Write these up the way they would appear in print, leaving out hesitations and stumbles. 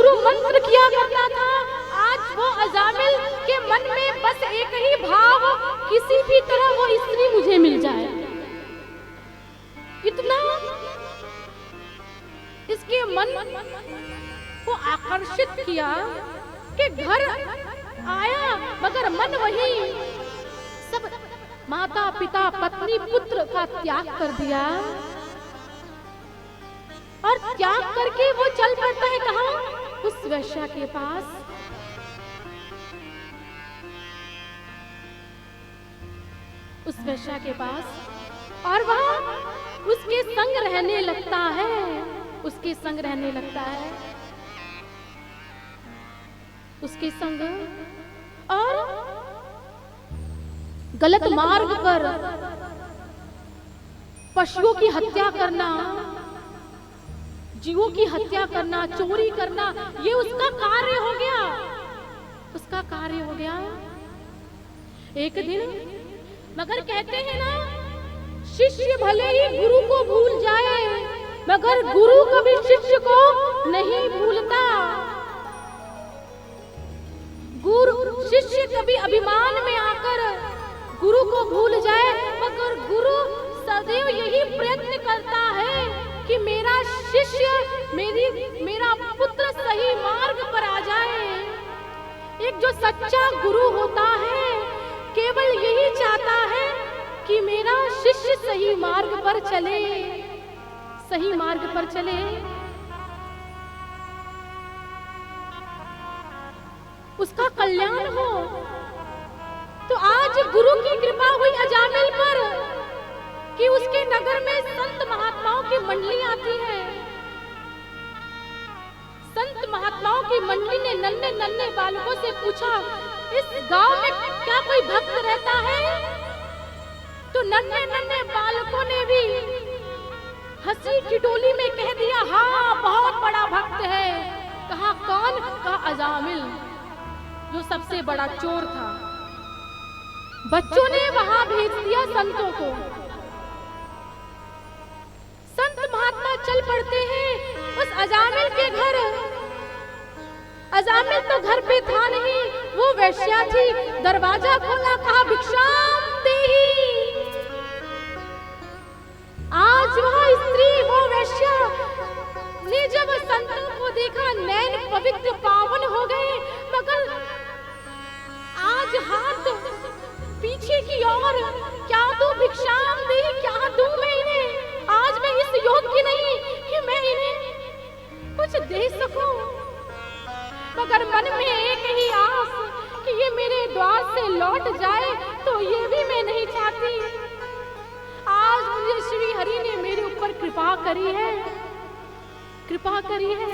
गुरु मंत्र किया करता था, आज वो अजामिल के मन में बस एक ही भाव, किसी भी तरह वो स्त्री मुझे मिल जाए। इतना इसके मन को आकर्षित किया कि घर आया मगर मन वही, सब माता पिता पत्नी पुत्र का त्याग कर दिया और त्याग करके वो चल पड़ता है कहाँ? उस वैश्या के पास। उस वैश्या के पास और वह उसके संग रहने लगता है, उसके संग रहने लगता है, उसके संग, और गलत मार्ग पर पशुओं की हत्या करना, जीवों की हत्या करना, चोरी करना, ये उसका कार्य हो गया, उसका कार्य हो गया। एक दिन मगर कहते हैं ना, शिष्य भले ही गुरु को भूल जाए मगर गुरु कभी शिष्य को नहीं भूलता। गुरु शिष्य कभी अभिमान में आकर गुरु को भूल जाए मगर गुरु सदैव यही प्रयत्न करता है कि मेरा शिष्य, मेरा पुत्र सही मार्ग पर आ जाए। एक जो सच्चा गुरु होता है केवल यही चाहता है कि मेरा शिष्य सही मार्ग पर चले, सही मार्ग पर चले। उसका कल्याण हो। तो आज गुरु की कृपा हुई अजामिल पर कि उसके नगर में संत महात्माओं की मंडली आती है। संत महात्माओं की मंडली ने नन्हे नन्हे बालकों से पूछा, इस गांव में क्या कोई भक्त रहता है? तो नन्हे नन्हे बालकों ने भी हंसी ठिठोली में कह दिया, हाँ बहुत बड़ा भक्त है। कहा कौन? कहा अजामिल, जो सबसे बड़ा चोर था। बच्चों ने वहां भेज दिया संतों को। संत महात्मा चल पड़ते हैं उस अजामिल के घर। अजामिल तो घर पे था नहीं, वो वैश्या थी। दरवाजा खोला, कहा भिक्षाम देहि। आज वह स्त्री, वो वैश्या ने जब संतों को देखा, नैन पवित्र पावन हो गए, मगर आज हाथ पीछे की ओर, क्या दूं भिक्षाम देहि, क्या दूं मैं इन्हें? आज मैं इस योग्य नहीं कि मैं इन्हें कुछ दे सकूं, मगर मन में एक ही आस कि ये मेरे द्वार से लौट जाए, तो ये भी मैं नहीं चाहती। आज मुझे श्री हरि ने मेरे ऊपर कृपा करी है, कृपा करी है।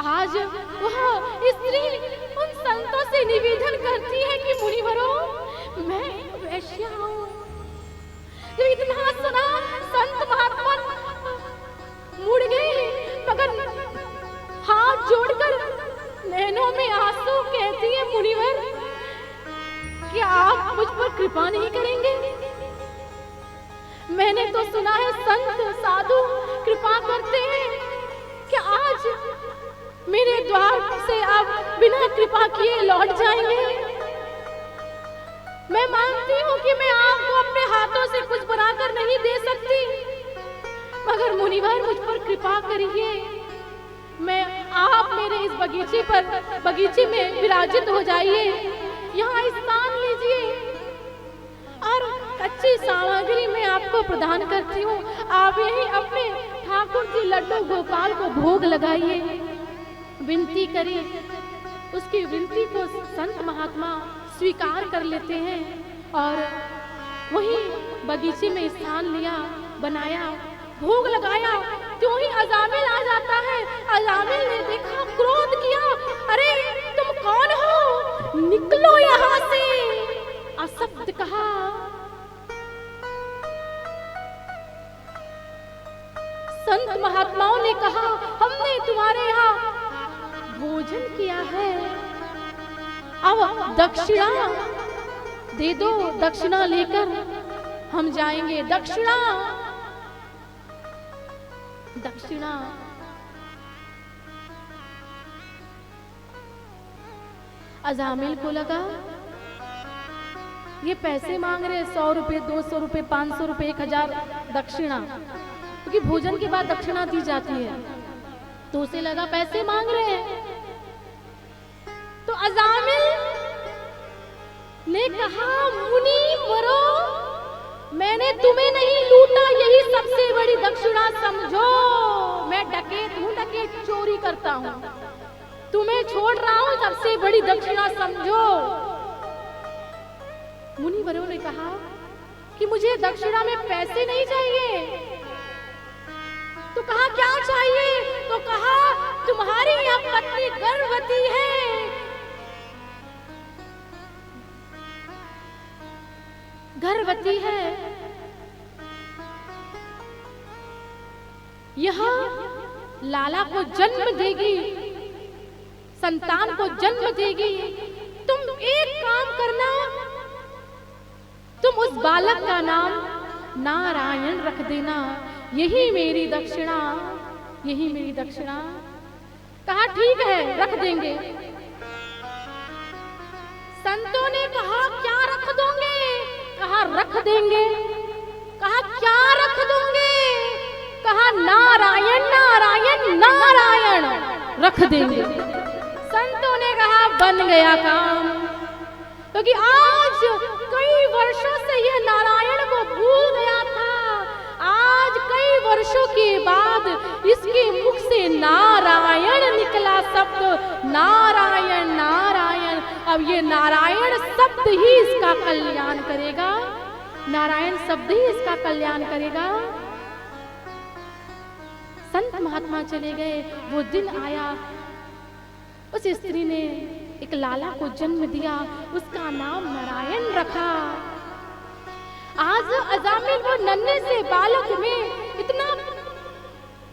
आज वह स्त्री उन संतों से निवेदन करती है कि मुनिवरों, मैं वैश्या हूँ। जब इतना सुना, संत महात्मा मुड़ गए, मगर हाथ जोड़कर नैनों में आंसू कहती है, मुनिवर क्या आप मुझ पर कृपा नहीं करेंगे? मैंने तो सुना है संत साधु कृपा करते हैं, क्या आज मेरे द्वार से आप बिना कृपा किए लौट जाएंगे? मैं मानती हूँ कि मैं आपको अपने हाथों से कुछ बनाकर नहीं दे सकती, मगर मुनिवर मुझ पर कृपा करिए। मैं आप मेरे इस बगीचे में विराजित हो जाइए, यहाँ स्थान लीजिए और कच्ची सामग्री मैं आपको प्रदान करती हूँ। आप यही अपने ठाकुर जी लड्डू गोपाल को भोग लगाइए, विनती करिए। उसकी विनती को संत महात्मा स्वीकार कर लेते हैं और वही बगीचे में स्थान लिया, बनाया, भोग लगाया। त्यों ही अजामिल आ जाता है। अजामिल ने देखा, क्रोध किया, अरे तुम कौन हो? निकलो यहाँ से। अशब्द कहा। संत महात्माओं ने कहा, हमने तुम्हारे यहाँ भोजन किया है, अब दक्षिणा दे दो, दक्षिणा लेकर हम जाएंगे। दक्षिणा दक्षिणा। अजामिल को लगा ये पैसे मांग रहे, 100 रुपए, 200 रुपए, 500 रुपए, 1000 दक्षिणा, क्योंकि भोजन के बाद दक्षिणा दी जाती है। तो उसे लगा पैसे मांग रहे हैं। तो अजामिल ने कहा, मुनि वरो, मैंने तुम्हें नहीं लूटा, यही सबसे बड़ी दक्षिणा समझो। मैं डकैत हूं, डकैत चोरी करता हूं, तुम्हें छोड़ रहा हूं, सबसे बड़ी दक्षिणा समझो। मुनिवरों ने कहा कि मुझे दक्षिणा में पैसे नहीं चाहिए। तो कहा क्या चाहिए? तो कहा तुम्हारी यह पत्नी गर्भवती है, गर्भवती है, यह लाला को जन्म देगी, संतान को जन्म देगी। तुम एक काम करना, तुम उस बालक का नाम नारायण रख देना, यही मेरी दक्षिणा, यही मेरी दक्षिणा। कहा ठीक है, रख देंगे। संतों ने कहा क्या रख दोगे? कहा रख देंगे। कहा क्या रख दोगे? कहा नारायण नारायण नारायण रख देंगे। संतों ने कहा बन गया काम, क्योंकि आज कई वर्षों से यह नारायण को भूल गया था। आज कई वर्षों के बाद इसके मुख से नारायण निकला शब्द, नारायण नारायण। अब ये नारायण शब्द ही इसका कल्याण करेगा, नारायण शब्द ही इसका कल्याण करेगा। संत महात्मा चले गए। वो दिन आया, उस स्त्री ने एक लाला को जन्म दिया, उसका नाम नारायण रखा। आज अजामिल वो नन्हे से बालक में इतना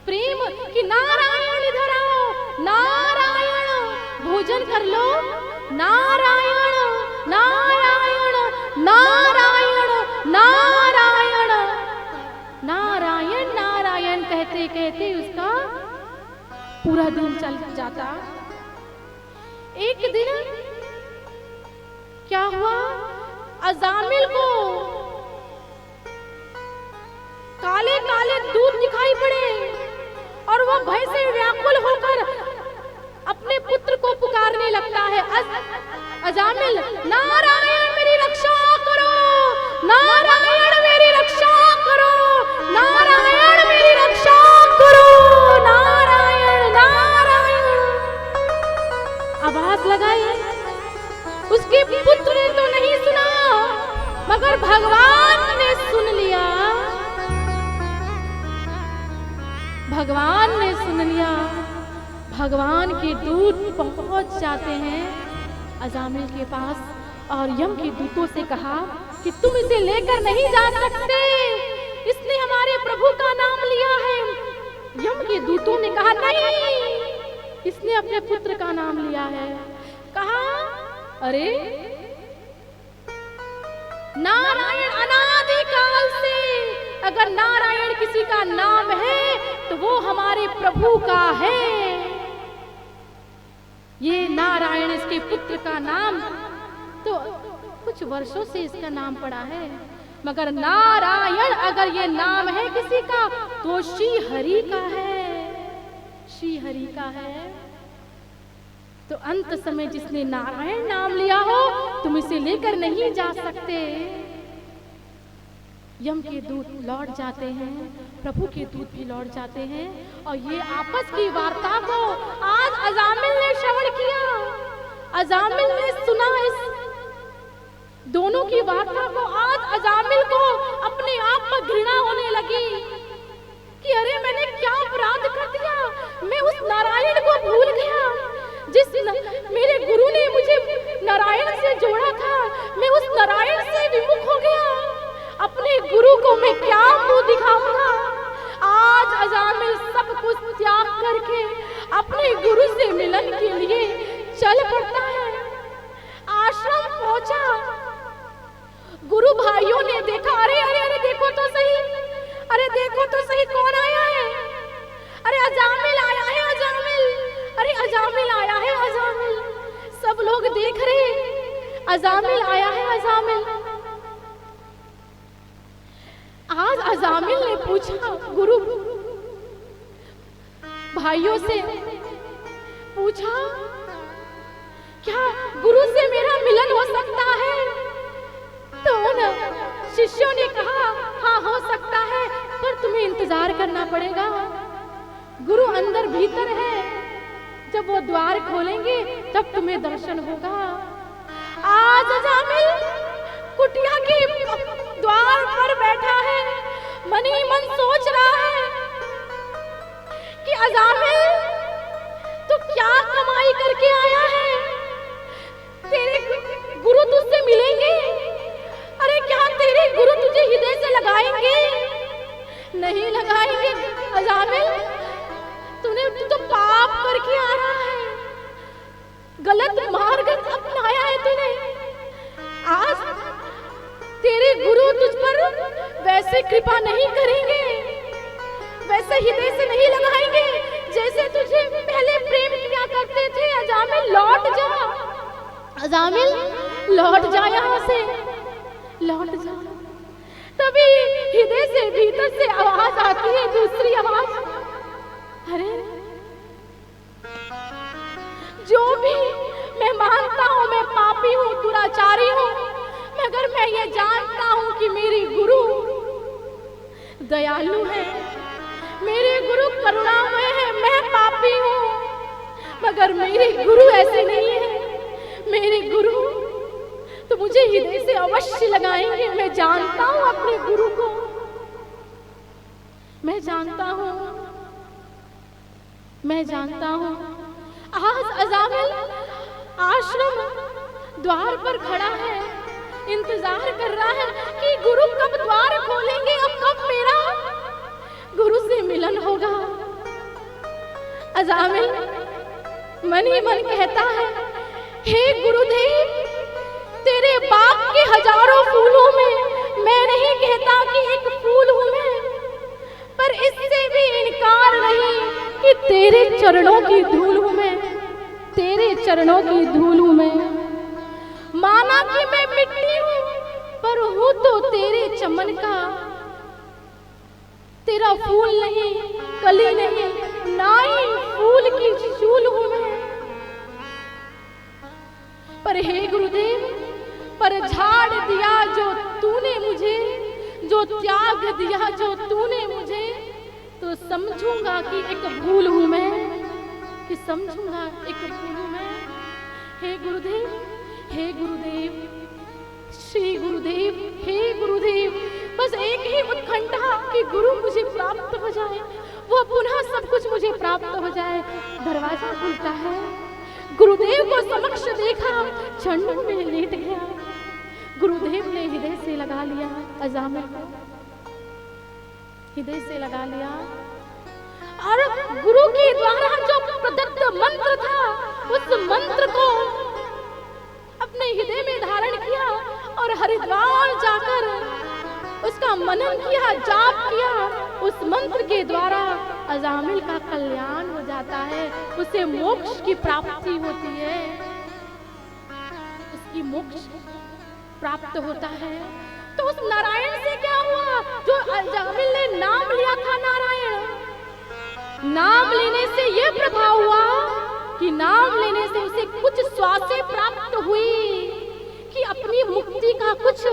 प्रेम कि नारायण इधर आओ, नारायण भोजन कर लो, नारायण नारायण नारायण नारायण नारायण नारायण कहते कहते उसका पूरा दिन चल जाता। एक दिन क्या हुआ, अजामिल को काले काले दूध दिखाई पड़े और वह भय से व्याकुल होकर अपने पुत्र को पुकारने लगता है। अजामिल, नारायण मेरी रक्षा करो, नारायण मेरी रक्षा करो, नारायण मेरी रक्षा करो, नारायण नारायण आवाज लगाई। उसके पुत्र ने तो नहीं सुना, मगर भगवान ने सुन लिया, भगवान ने सुन लिया। भगवान के दूत पहुंच जाते हैं अजामिल के पास और यम के दूतों से कहा कि तुम इसे लेकर नहीं जा सकते, इसने हमारे प्रभु का नाम लिया है। यम के दूतों ने कहा नहीं, इसने अपने पुत्र का नाम लिया है। कहा अरे नारायण अनादि काल से अगर नारायण किसी का नाम है तो वो हमारे प्रभु का है। ये नारायण इसके पुत्र का नाम तो कुछ वर्षों से इसका नाम पड़ा है, मगर नारायण अगर ये नाम है किसी का तो श्री हरि का है, श्री हरि का है। तो अंत समय जिसने नारायण नाम लिया हो तुम इसे लेकर नहीं जा सकते। यम के दूत लौट जाते हैं, प्रभु के दूत भी लौट जाते हैं और ये आपस की वार्ता को आज अजामिल ने श्रवण किया। अजामिल ने सुना इस दोनों की वार्ता को। आज अजामिल को अपने आप पर घृणा होने लगी कि अरे मैंने क्या अपराध कर दिया, मैं उस नारायण को भूल गया जिस मेरे गुरु ने मुझे नारायण से जोड़ा था, मैं उस नारायण से विमुख हो गया। अपने गुरु को मैं क्या मुंह दिखाऊंगा। आज अजामिल सब कुछ त्याग करके अपने गुरु से मिलन के लिए चल पड़ता है। आश्रम पहुंचा, गुरु भाइयों ने देखा, अरे अरे अरे देखो तो सही, अरे देखो तो सही कौन आया है। अजामिल आया है, अजामिल। आज अजामिल ने पूछा, गुरु भाइयों से पूछा, क्या गुरु से मेरा मिलन हो सकता है? तो उन शिष्यों ने कहा, हाँ हो सकता है, पर तुम्हें इंतजार करना पड़ेगा। गुरु अंदर भीतर है, जब वो द्वार खोलेंगे तब तुम्हें दर्शन होगा। आज अजामिल कुटिया के द्वार पर बैठा है, मन ही मन सोच रहा है कि अजामिल तू क्या कमाई करके आया है? तेरे गुरु तुझसे मिलेंगे? अरे क्या तेरे गुरु तुझे हृदय से लगाएंगे? नहीं लगाएंगे अजामिल, तू तो पाप करके आ रहा है, गलत मार्ग अपनाया है तूने। आज तेरे गुरु तुझ पर वैसे कृपा नहीं करेंगे, वैसे हृदय से नहीं लगाएंगे जैसे तुझे पहले प्रेम किया करते थे। अजामिल लौट जा, अजामिल लौट जा, यहाँ से लौट जा। तभी हृदय से भीतर से आवाज आती है, दूसरी आवाज, अरे जो भी मैं मानता हूँ मैं पापी हूँ, दुराचारी हूँ, मगर मैं ये जानता हूँ कि मेरी गुरु दयालु है, मेरे गुरु करुणामय है। मैं पापी हूँ मगर मेरे गुरु ऐसे नहीं है। मेरे गुरु तो मुझे हृदय से अवश्य लगाएंगे। मैं जानता हूँ अपने गुरु को, मैं जानता हूँ, मैं जानता हूँ। आज अजामिल आश्रम द्वार पर खड़ा है, इंतजार कर रहा है कि गुरु कब द्वार खोलेंगे, अब कब मेरा गुरु से मिलन होगा। अजामिल मन ही मन कहता है, हे गुरुदेव, तेरे बाग के हजारों फूलों में मैं नहीं कहता कि एक फूल हूं मैं, पर इससे भी इनकार नहीं कि तेरे चरणों की धूल हूं मैं, तेरे चरणों की धूल हूं मैं। माना कि मैं मिट्टी हूं, पर हूं तो तेरे चमन का, तेरा फूल नहीं, कली नहीं, ना ही फूल की चूल हूं मैं। पर हे गुरुदेव, पर झाड़ दिया जो तूने मुझे, जो त्याग दिया जो तूने मुझे, तो समझूंगा कि एक भूल हूं मैं, कि समझूंगा एक भूल हूं मैं। हे गुरुदेव, हे गुरुदेव, श्री गुरुदेव, हे गुरुदेव, बस एक ही उत्कंठा कि गुरु मुझे प्राप्त हो जाए, वो पुनः सब कुछ मुझे प्राप्त हो जाए। दरवाजा खुलता है, गुरुदेव को समक्ष देखा, क्षण में लेट गया। गुरुदेव ने हृदय से लगा लिया अजामिल को, हृदय से लगा लिया, और गुरु के द्वारा जो प्रदत्त मंत्र था, उस मंत्र को अपने हृदय में धारण किया और हरिद्वार जाकर उसका मनन किया, जाप किया। उस मंत्र के द्वारा अजामिल का कल्याण हो जाता है, उसे मोक्ष की प्राप्ति होती है, उसकी मोक्ष प्राप्त होता है। तो उस नारायण से क्या हुआ? जो अजामिल ने नाम लिया था नारायण, नाम लेने से यह प्रभाव हुआ कि नाम लेने से उसे कुछ स्वास्थ्य प्राप्त हुई कि अपनी मुक्ति का कुछ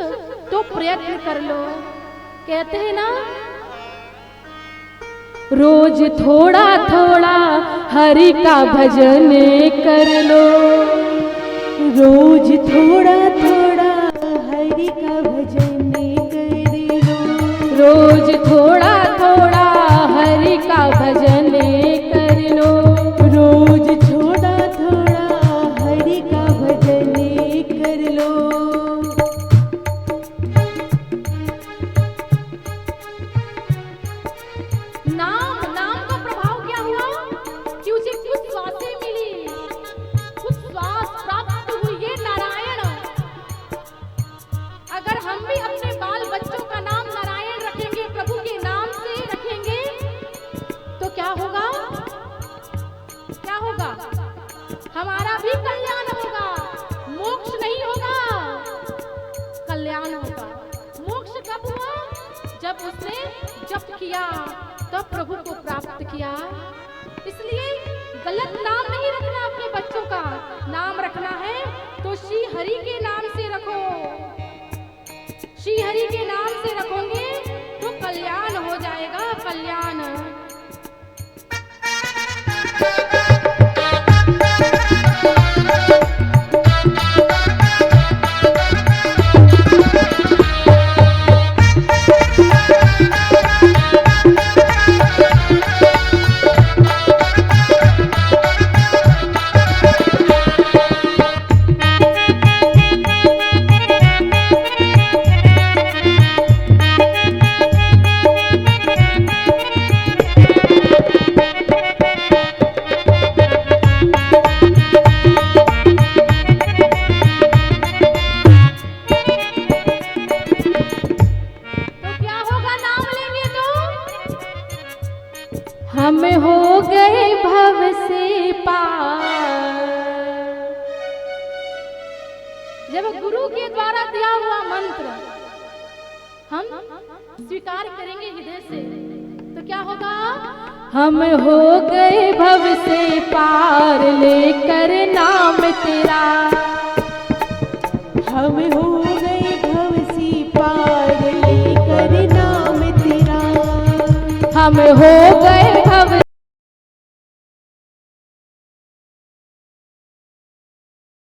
तो प्रयत्न कर लो। कहते हैं ना, रोज थोड़ा थोड़ा हरि का भजन कर लो, रोज थोड़ा थोड़ा हरि का भजन कर लो, रोज थोड़ा थोड़ा हरि का भजन कर लो, रोज थोड़ा थोड़ा हरि का भजन कर लो। नाम का प्रभाव क्या हुआ कि उसे कुछ स्वास्थ्य मिली, कुछ स्वास्थ्य प्राप्त हुई। ये नारायण, अगर हम भी अपने बाल बच्चों का नाम नारायण रखेंगे, प्रभु के नाम से रखेंगे, तो क्या होगा? क्या होगा? हमारा भी कल्याण होगा, मोक्ष नहीं होगा, किया तब प्रभु को प्राप्त किया। इसलिए गलत नाम नहीं रखना अपने बच्चों का, नाम रखना है तो श्री हरि के नाम से रखो। श्री हरि के नाम से रखोगे तो कल्याण हो जाएगा, कल्याण। हम हो गए भव से पार। जब गुरु के द्वारा दिया हुआ मंत्र हम स्वीकार करेंगे हृदय से तो क्या होगा? हम हो गए भव से पार लेकर नाम तेरा। हम हो गए भव से पार लेकर नाम तेरा। हम हो गए